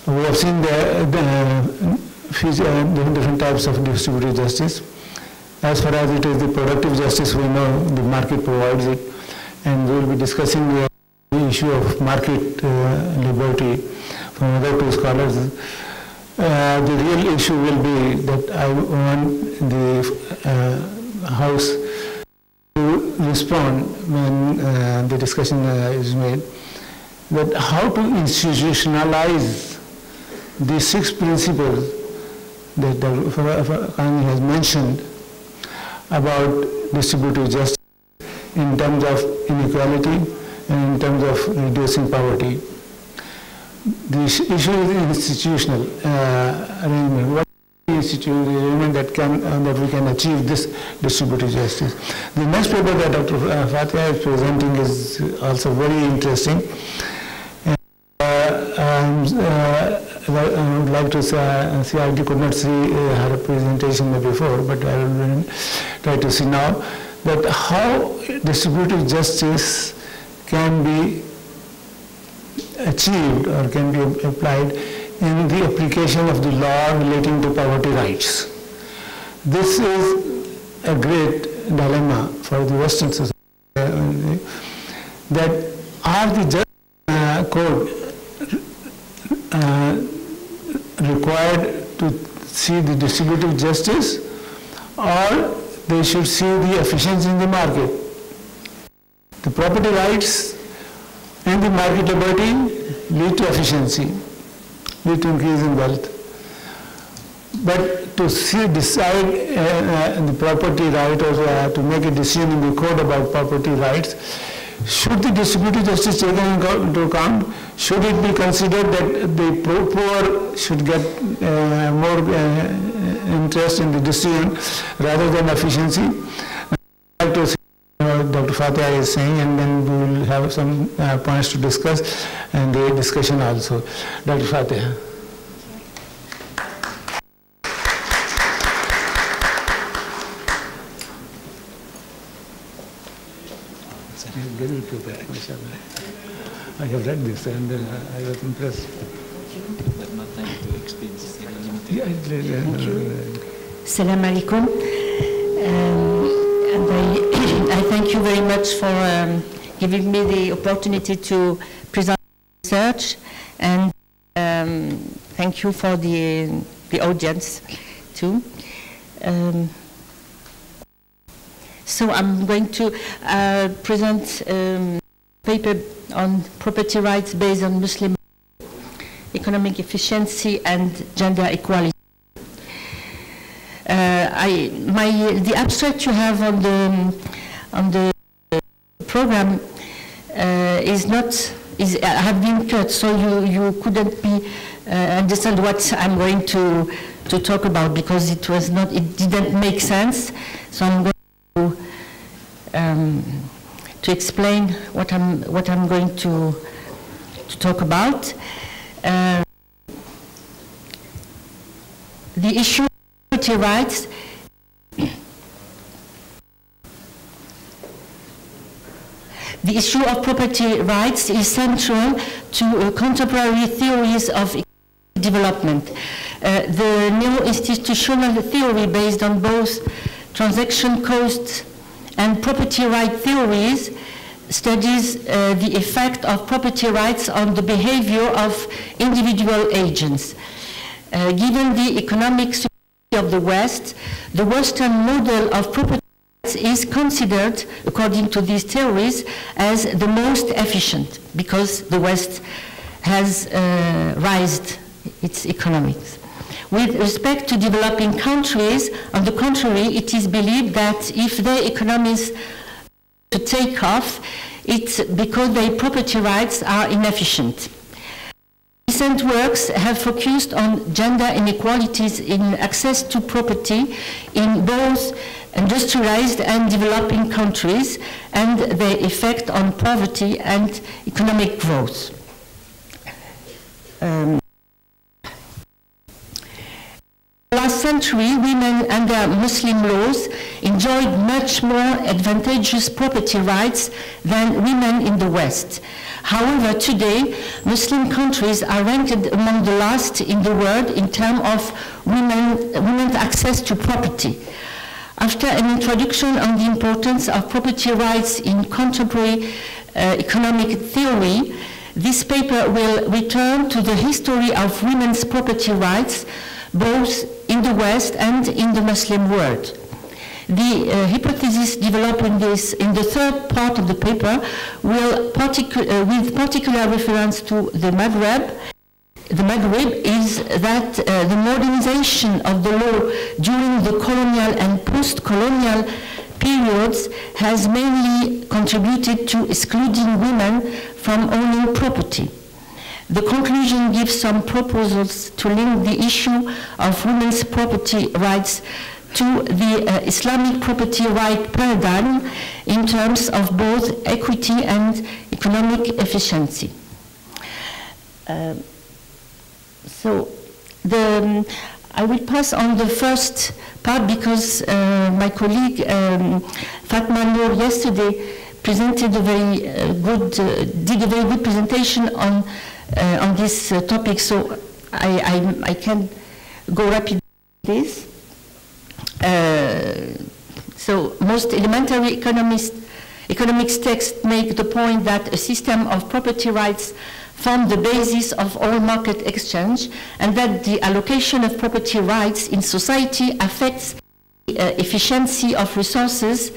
We have seen the different types of distributive justice. As far as it is the productive justice, we know the market provides it, and we will be discussing the issue of market liberty from other two scholars. The real issue will be that I want the House to respond when the discussion is made, that how to institutionalize the 6 principles that Dr. Khan has mentioned about distributive justice in terms of inequality and in terms of reducing poverty. The issue is institutional arrangement. What is the institutional arrangement that we can achieve this distributive justice? The next paper that Dr. Fatiha is presenting is also very interesting. I would like to say, I could not see her presentation before, but I will try to see now that how distributive justice can be achieved or can be applied in the application of the law relating to poverty rights. This is a great dilemma for the Western society, that are the justice code required to see the distributive justice, or they should see the efficiency in the market. The property rights and the market liberty lead to efficiency, lead to increase in wealth. But to decide the property right, or to make a decision in the code about property rights, should the distributive justice taken into account? Should it be considered that the poor should get more interest in the decision rather than efficiency? I'd like to see what Dr. Fatiha is saying, and then we will have some points to discuss and the discussion also. Dr. Fatiha. I have read this and I was impressed. But not time to explain. Assalamu alaikum. And I thank you very much for giving me the opportunity to present research, and thank you for the audience too. So I'm going to present a paper on property rights based on Muslim economic efficiency and gender equality. The abstract you have on the program have been cut, so you couldn't understand what I'm going to talk about, because it didn't make sense. So I'm going to explain what I'm going to talk about. The issue of property rights is central to contemporary theories of development. The neo-institutional theory, based on both transaction costs and property right theories, studies the effect of property rights on the behavior of individual agents. Given the economic security of the West, the Western model of property rights is considered, according to these theories, as the most efficient, because the West has raised its economics. With respect to developing countries, on the contrary, it is believed that if their economies to take off, it's because their property rights are inefficient. Recent works have focused on gender inequalities in access to property in both industrialized and developing countries, and their effect on poverty and economic growth. Last century, women under Muslim laws enjoyed much more advantageous property rights than women in the West. However, today, Muslim countries are ranked among the last in the world in terms of women's access to property. After an introduction on the importance of property rights in contemporary economic theory, this paper will return to the history of women's property rights, both in the West and in the Muslim world. The hypothesis developed in the third part of the paper will with particular reference to the Maghreb. The Maghreb is that the modernization of the law during the colonial and post-colonial periods has mainly contributed to excluding women from owning property. The conclusion gives some proposals to link the issue of women's property rights to the Islamic property right paradigm in terms of both equity and economic efficiency. I will pass on the first part because my colleague Fatma Noor yesterday presented a very did a very good presentation on this topic, so I can go rapidly with this. So most elementary economics texts make the point that a system of property rights form the basis of all market exchange, and that the allocation of property rights in society affects the efficiency of resources,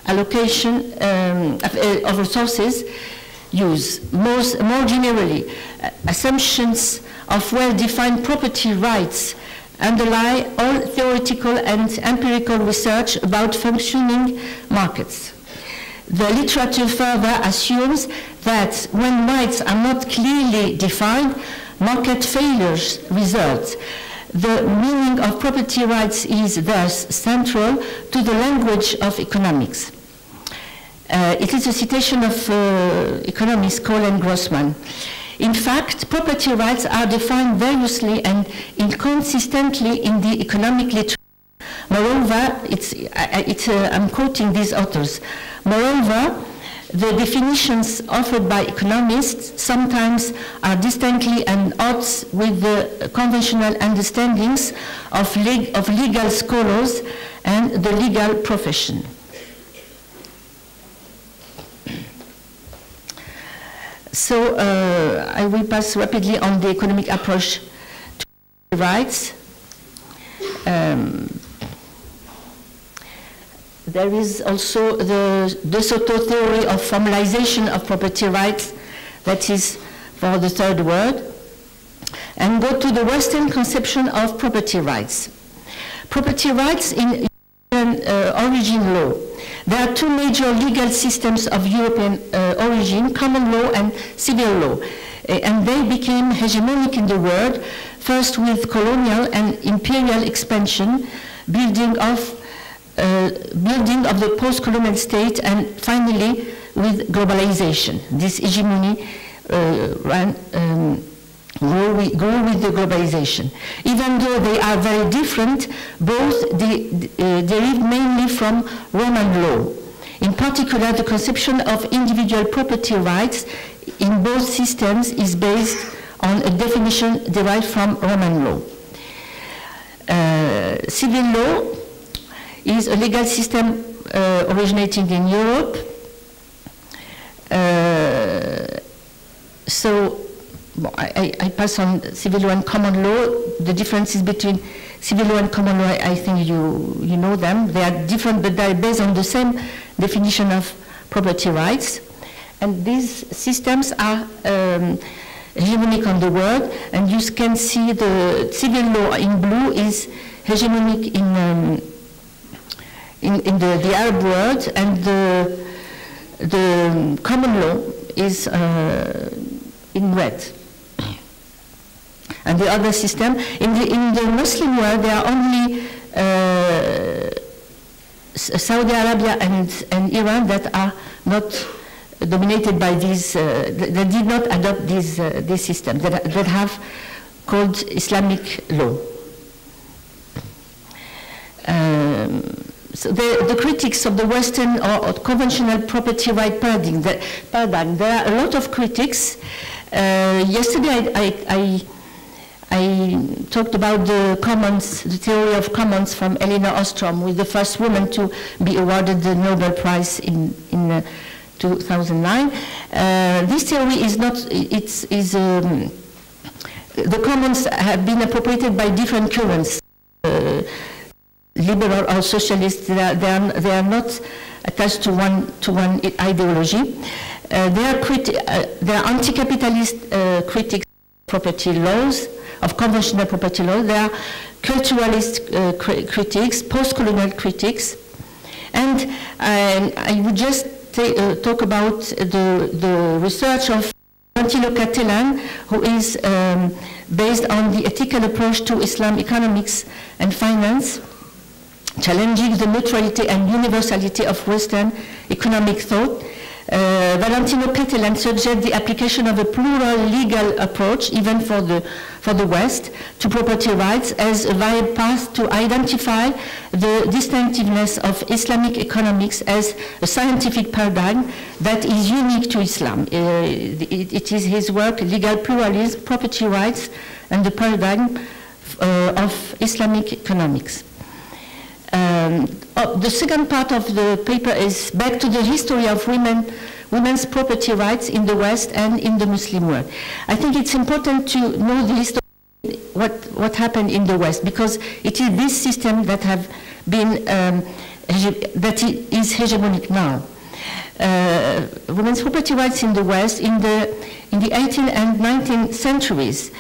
allocation of resources use. More generally, assumptions of well-defined property rights underlie all theoretical and empirical research about functioning markets. The literature further assumes that when rights are not clearly defined, market failures result. The meaning of property rights is thus central to the language of economics. It is a citation of economist Colin Grossman. In fact, property rights are defined variously and inconsistently in the economic literature. Moreover, I'm quoting these authors. Moreover, the definitions offered by economists sometimes are distinctly at odds with the conventional understandings of legal scholars and the legal profession. So I will pass rapidly on the economic approach to rights. There is also the De Soto theory of formalization of property rights, that is for the third word, and go to the Western conception of property rights. Property rights in European origin law. There are two major legal systems of European origin, common law and civil law, and they became hegemonic in the world, first with colonial and imperial expansion, building of the post-colonial state, and finally with globalization. This hegemony grew with the globalization. Even though they are very different, both derive mainly from Roman law. In particular, the conception of individual property rights in both systems is based on a definition derived from Roman law. Civil law is a legal system originating in Europe. I pass on civil law and common law. The differences between civil law and common law, I think you know them. They are different, but they are based on the same definition of property rights. And these systems are hegemonic on the world, and you can see the civil law in blue is hegemonic in the Arab world, and the common law is in red. And the other system, in the Muslim world, there are only Saudi Arabia and Iran that are not dominated by these, that did not adopt these systems, that have called Islamic law. so the critics of the Western or conventional property right paradigm, there are a lot of critics. Yesterday I talked about the commons, the theory of commons from Elinor Ostrom, with the first woman to be awarded the Nobel Prize in 2009. This theory is not, the commons have been appropriated by different currents, liberal or socialist. They are not attached to one ideology. They are anti-capitalist critics of property laws, of conventional property law. They are culturalist critics, post-colonial critics, and I would just talk about the research of Untitled Chapter, who is based on the ethical approach to Islam economics and finance, challenging the neutrality and universality of Western economic thought. Valentino Catalan suggests the application of a plural legal approach, even for the West, to property rights as a viable path to identify the distinctiveness of Islamic economics as a scientific paradigm that is unique to Islam. It is his work, Legal Pluralism, Property Rights, and the Paradigm of Islamic Economics. The second part of the paper is back to the history of women's property rights in the West and in the Muslim world. I think it's important to know the history, what happened in the West, because it is this system that have been that is hegemonic now. Women's property rights in the West in the 18th and 19th centuries.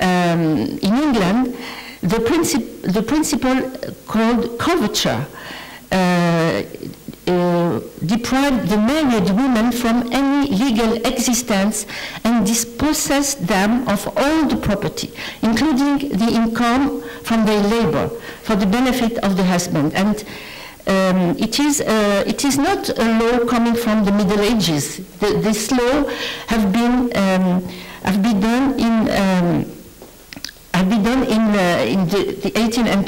In England, the principle called coverture deprived the married women from any legal existence and dispossessed them of all the property, including the income from their labor, for the benefit of the husband. And it is not a law coming from the Middle Ages. This law have been done in the 18th and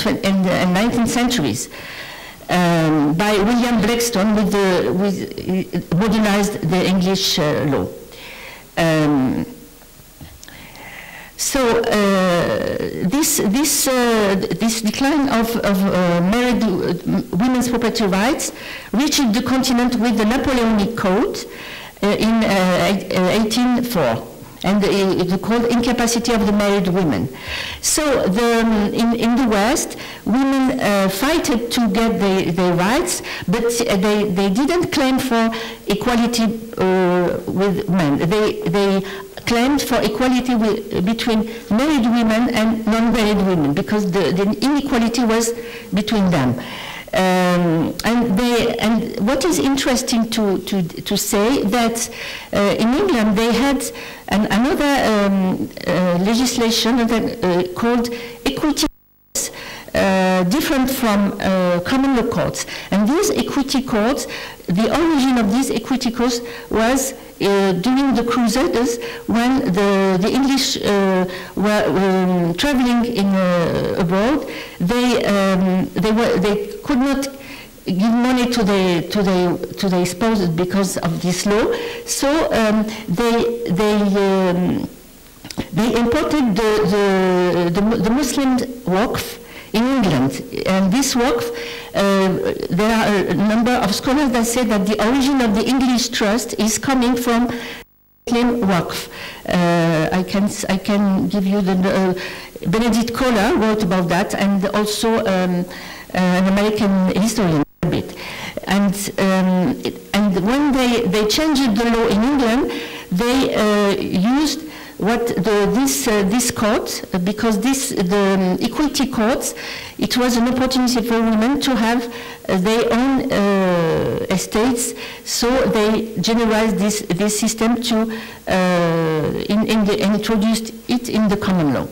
19th centuries by William Blackstone, with modernized the English law. So this decline of married women's property rights reached the continent with the Napoleonic Code in 1804. And it's called Incapacity of the Married Women. So in the West, women fought to get their rights, but they didn't claim for equality with men. They claimed for equality between married women and non-married women, because the inequality was between them. And what is interesting to say that in England they had another legislation called equity courts, different from common law courts. And these equity courts, the origin of these equity courts was during the Crusaders, when the English were traveling abroad. They could not give money to the spouses because of this law. So they imported the Muslim waqf in England, and this waqf, there are a number of scholars that say that the origin of the English trust is coming from Muslim waqf. I can give you the Benedict Kohler wrote about that, and also an American historian a bit. And when they changed the law in England, they used this court, because the equity courts, it was an opportunity for women to have their own estates, so they generalized this system to and introduced it in the common law.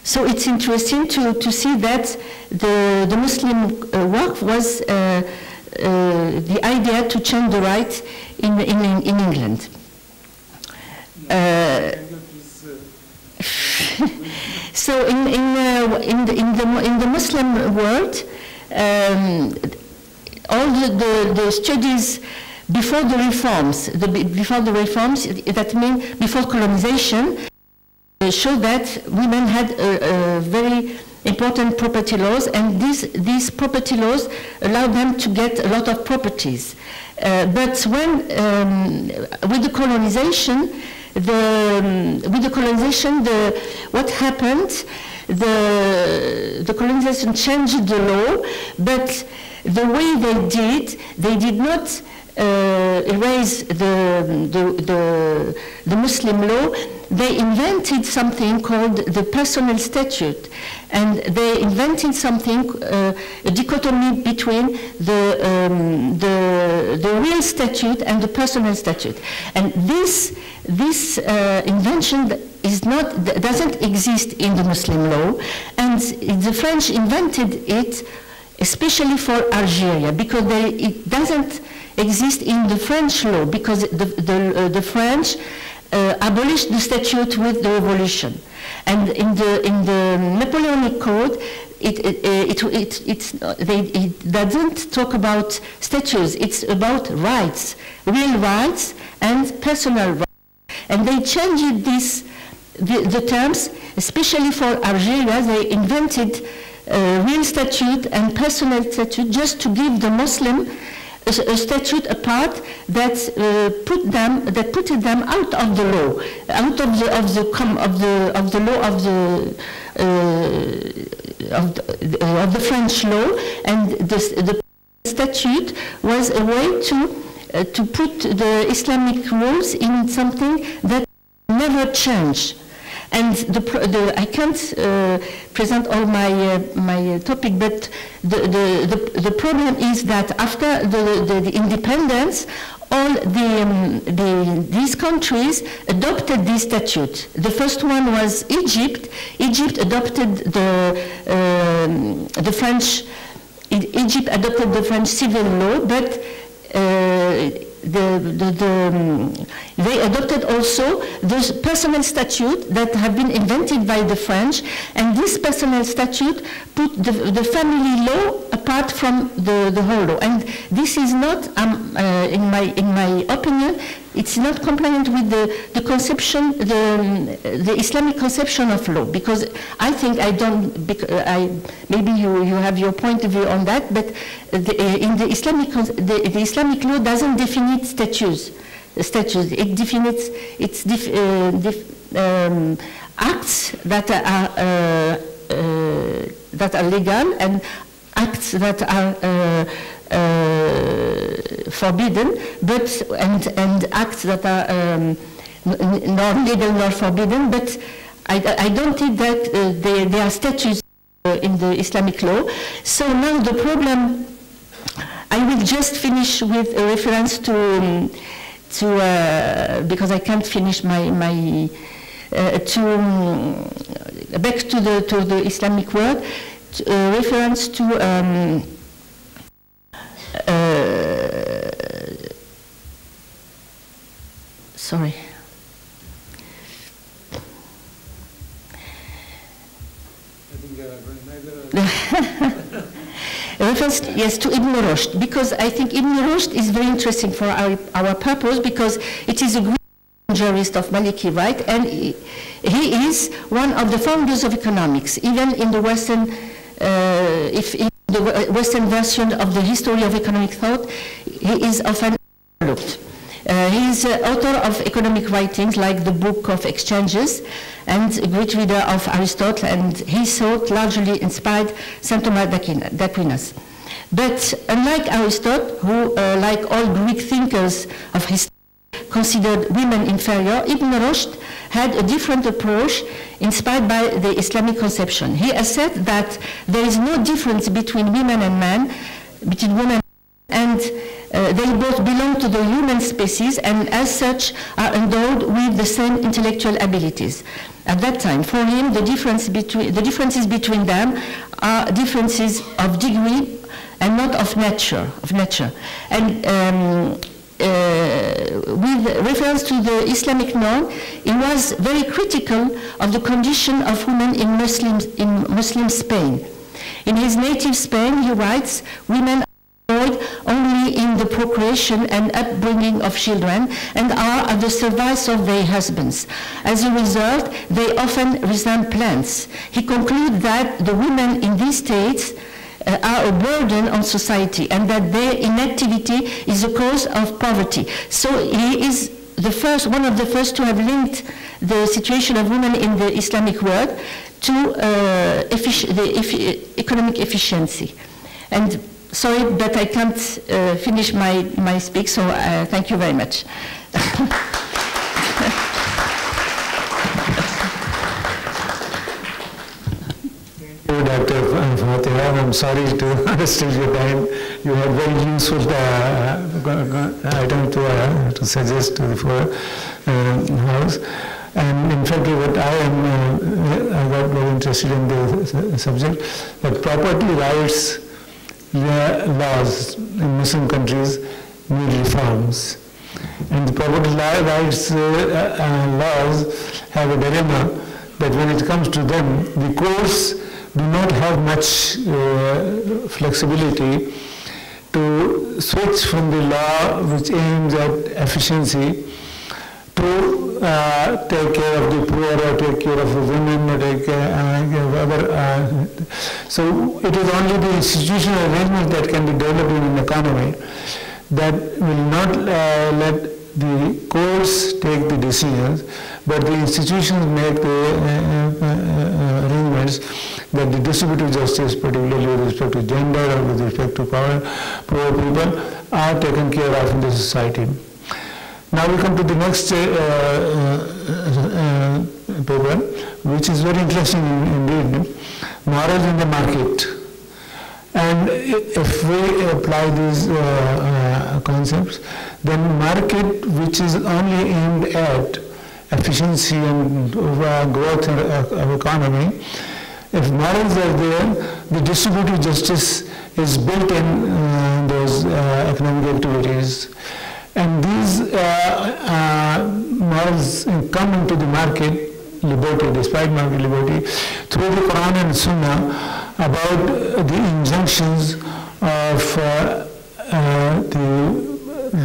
So it's interesting to see that the Muslim waqf was the idea to change the rights in England. So in the Muslim world, all the studies before the reforms, that means before colonization, show that women had very important property laws, and these property laws allowed them to get a lot of properties. But when with the colonization, what happened? The colonization changed the law, but the way they did not erase the Muslim law. They invented something called the personal statute, and they invented something, a dichotomy between the real statute and the personal statute. And this invention doesn't exist in the Muslim law, and the French invented it especially for Algeria, because it doesn't exist in the French law, because the French abolished the statute with the revolution, and in the Napoleonic Code, it doesn't talk about statutes. It's about rights, real rights and personal rights, and they changed the terms, especially for Algeria. They invented real statute and personal statute just to give the Muslim a statute apart that put them out of the law, out of the law of the French law, and the statute was a way to put the Islamic rules in something that never changed. And I can't present all my topic, but the problem is that after the independence, all these countries adopted this statute. The first one was Egypt. Egypt adopted the French. Egypt adopted the French civil law, but they adopted also the personal statute that have been invented by the French, and this personal statute put the family law apart from the whole law. And this is not, in my opinion, it's not compliant with the conception, the Islamic conception of law, because I think maybe you have your point of view on that, but in the Islamic law doesn't define statutes. It defines acts that are legal and acts that are forbidden, and acts that are nor legal nor forbidden. But I don't think that there are statutes in the Islamic law. So now the problem, I will just finish with a reference to because I can't finish back to the Islamic world, reference to sorry. Reference, yes, to Ibn Rushd, because I think Ibn Rushd is very interesting for our purpose, because it is a great jurist of Maliki right, and he is one of the founders of economics, even in the Western, the Western version of the history of economic thought, he is often overlooked. He is author of economic writings like the Book of Exchanges, and a great reader of Aristotle, and his thought largely inspired St. Thomas d'Aquinas. But unlike Aristotle, who, like all Greek thinkers of his time, considered women inferior, Ibn Rushd had a different approach inspired by the Islamic conception. He asserted that there is no difference between women and men, between women and they both belong to the human species, and as such are endowed with the same intellectual abilities. At that time, for him, the differences between them are differences of degree and not of nature. And with reference to the Islamic norm, he was very critical of the condition of women in Muslim Spain. In his native Spain, he writes, women are employed only in the procreation and upbringing of children and are at the service of their husbands. As a result, they often resent plants. He concludes that the women in these states are a burden on society and that their inactivity is a cause of poverty. So he is the first, one of the first to have linked the situation of women in the Islamic world to economic efficiency. And sorry, but I can't finish my speech, so thank you very much. Dr. Fatiha, I'm sorry to steal your time. You had very useful item to suggest to the House. And in fact, what I got very interested in the subject, that property rights laws in Muslim countries need reforms. And the property rights laws have a dilemma that when it comes to them, the courts do not have much flexibility to switch from the law which aims at efficiency to take care of the poor or take care of the women or take care of other. So it is only the institutional arrangement that can be developed in an economy that will not let the courts take the decisions, but the institutions make the arrangements that the distributive justice, particularly with respect to gender or with respect to poor people, are taken care of in the society. Now we come to the next paper, which is very interesting indeed, morals in the market. And if we apply these concepts, then market, which is only aimed at efficiency and growth of economy, if morals are there, the distributive justice is built in those economic activities. And these morals come into the market liberty, despite market liberty, through the Quran and Sunnah about the injunctions of the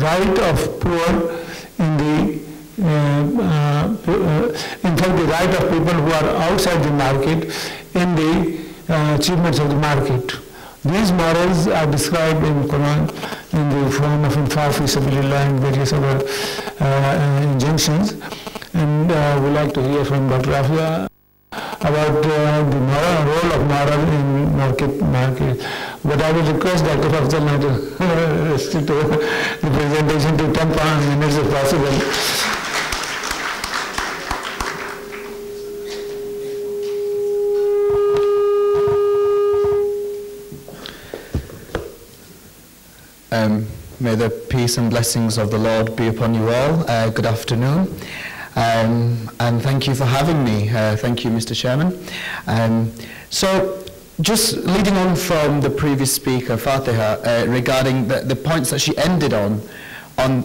right of poor in the, in fact, the right of people who are outside the market in the achievements of the market. These morals are described in Quran in the form of infaq fi sabilillah and various other injunctions. And we'd like to hear from Dr. Afia about the role of moral in market. But I will request Dr. Afzal to restrict the presentation to 10 minutes if possible. May the peace and blessings of the Lord be upon you all. Good afternoon. And thank you for having me. Thank you, Mr. Chairman. So, just leading on from the previous speaker, Fatiha, regarding the points that she ended on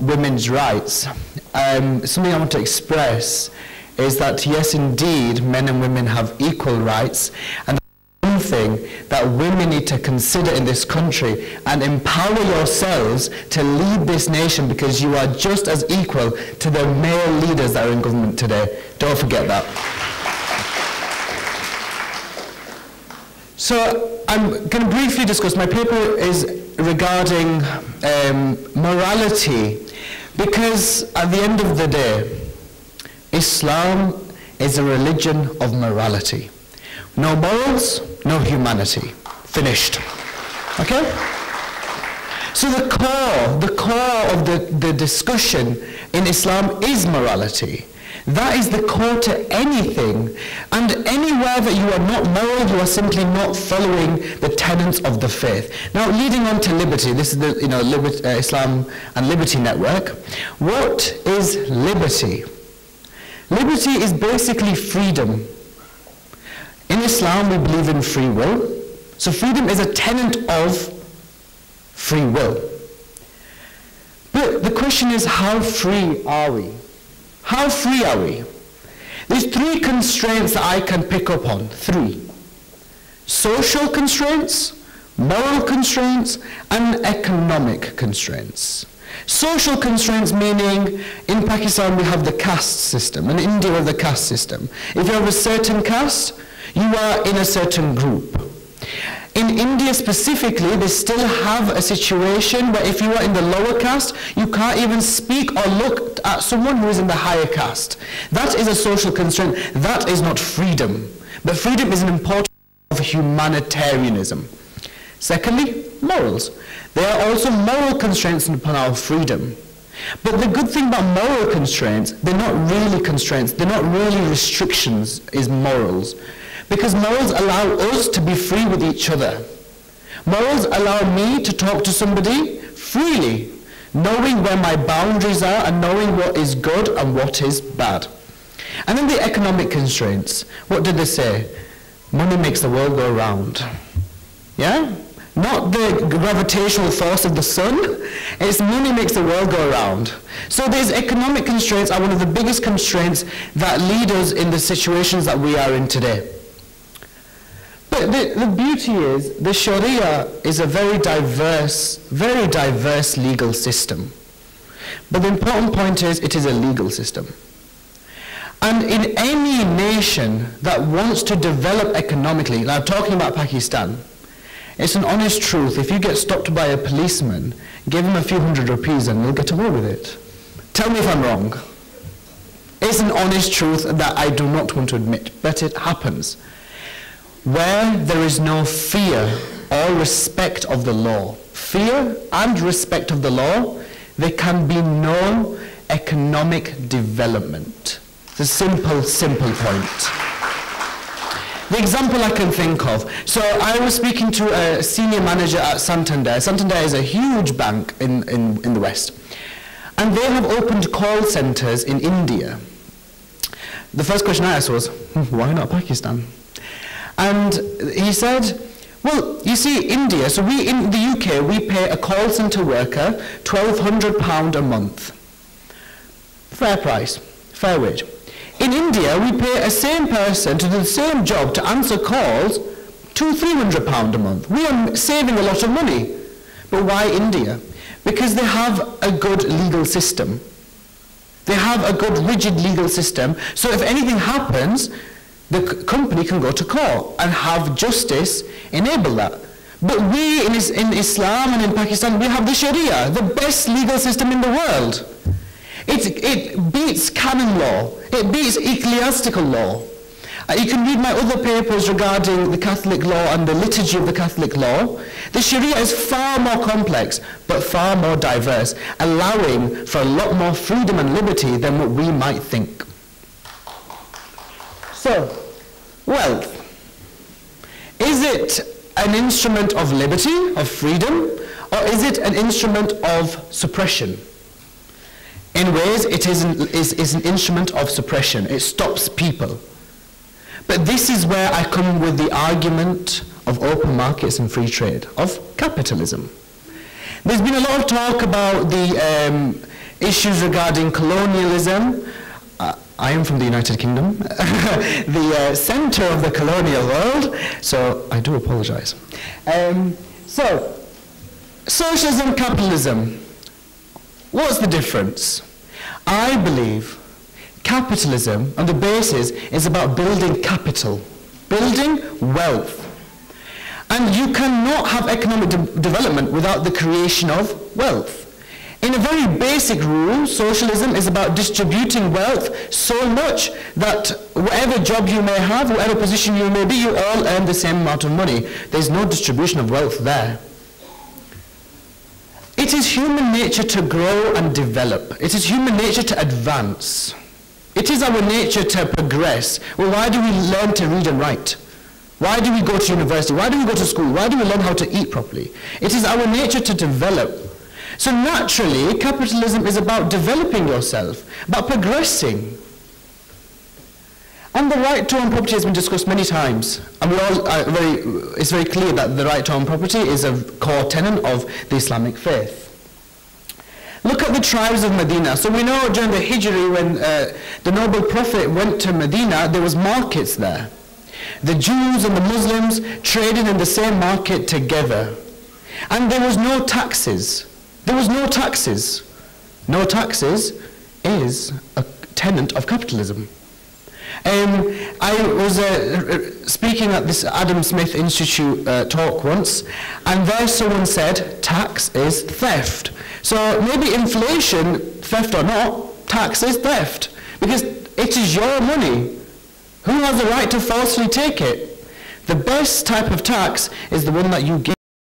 women's rights, something I want to express is that, yes, indeed, men and women have equal rights, and one thing that women need to consider in this country and empower yourselves to lead this nation, because you are just as equal to the male leaders that are in government today. Don't forget that. So I'm going to briefly discuss, my paper is regarding morality, because at the end of the day, Islam is a religion of morality. No morals, no humanity. Finished. Okay? So the core of the discussion in Islam is morality. That is the core to anything. And anywhere that you are not moral, you are simply not following the tenets of the faith. Now, leading on to liberty, this is the Islam and Liberty Network. What is liberty? Liberty is basically freedom. In Islam, we believe in free will. So freedom is a tenet of free will. But the question is, how free are we? How free are we? There's three constraints that I can pick up on. Three. Social constraints, moral constraints, and economic constraints. Social constraints meaning, in Pakistan we have the caste system, in India we have the caste system. If you have a certain caste, you are in a certain group. In India specifically, they still have a situation where if you are in the lower caste, you can't even speak or look at someone who is in the higher caste. That is a social constraint. That is not freedom. But freedom is an important part of humanitarianism. Secondly, morals. There are also moral constraints upon our freedom. But the good thing about moral constraints, they're not really constraints, they're not really restrictions, is morals. Because morals allow us to be free with each other. Morals allow me to talk to somebody freely, knowing where my boundaries are and knowing what is good and what is bad. And then the economic constraints. What did they say? Money makes the world go round. Yeah? Not the gravitational force of the sun, it's money makes the world go around. So these economic constraints are one of the biggest constraints that lead us in the situations that we are in today. But the beauty is, the Sharia is a very diverse legal system. But the important point is, it is a legal system. And in any nation that wants to develop economically, now I'm talking about Pakistan, it's an honest truth. If you get stopped by a policeman, give him a few hundred rupees and you'll get away with it. Tell me if I'm wrong. It's an honest truth that I do not want to admit, but it happens. Where there is no fear or respect of the law, fear and respect of the law, there can be no economic development. It's a simple point. The example I can think of, so I was speaking to a senior manager at Santander. Santander is a huge bank in the West. And they have opened call centers in India. The first question I asked was, why not Pakistan? And he said, well, you see, India, so we in the UK, we pay a call center worker £1,200 a month. Fair price, fair wage. In India, we pay a same person to do the same job to answer calls £200-300 a month. We are saving a lot of money. But why India? Because they have a good legal system. They have a good rigid legal system. So if anything happens, the company can go to court and have justice enable that. But we in Islam and in Pakistan, we have the Sharia, the best legal system in the world. It beats canon law. It beats ecclesiastical law. You can read my other papers regarding the Catholic law and the liturgy of the Catholic law. The Sharia is far more complex, but far more diverse, allowing for a lot more freedom and liberty than what we might think. So, wealth. Is it an instrument of liberty, of freedom, or is it an instrument of suppression? In ways, it is an instrument of suppression. It stops people. But this is where I come with the argument of open markets and free trade, of capitalism. There's been a lot of talk about the issues regarding colonialism. I am from the United Kingdom, the center of the colonial world, so I do apologize. So, socialism, capitalism, what's the difference? I believe capitalism, on the basis, is about building capital, building wealth. And you cannot have economic development without the creation of wealth. In a very basic rule, socialism is about distributing wealth so much that whatever job you may have, whatever position you may be, you all earn the same amount of money. There's no distribution of wealth there. It is human nature to grow and develop. It is human nature to advance. It is our nature to progress. Well, why do we learn to read and write? Why do we go to university? Why do we go to school? Why do we learn how to eat properly? It is our nature to develop. So naturally, capitalism is about developing yourself, about progressing. And the right to own property has been discussed many times. And it's very clear that the right to own property is a core tenet of the Islamic faith. Look at the tribes of Medina. So we know during the Hijri, when the noble prophet went to Medina, there was markets there. The Jews and the Muslims traded in the same market together. And there was no taxes. There was no taxes. No taxes is a tenet of capitalism. I was speaking at this Adam Smith Institute talk once, and there someone said tax is theft. So maybe inflation, theft or not, tax is theft, because it is your money. Who has the right to falsely take it? The best type of tax is the one that you give.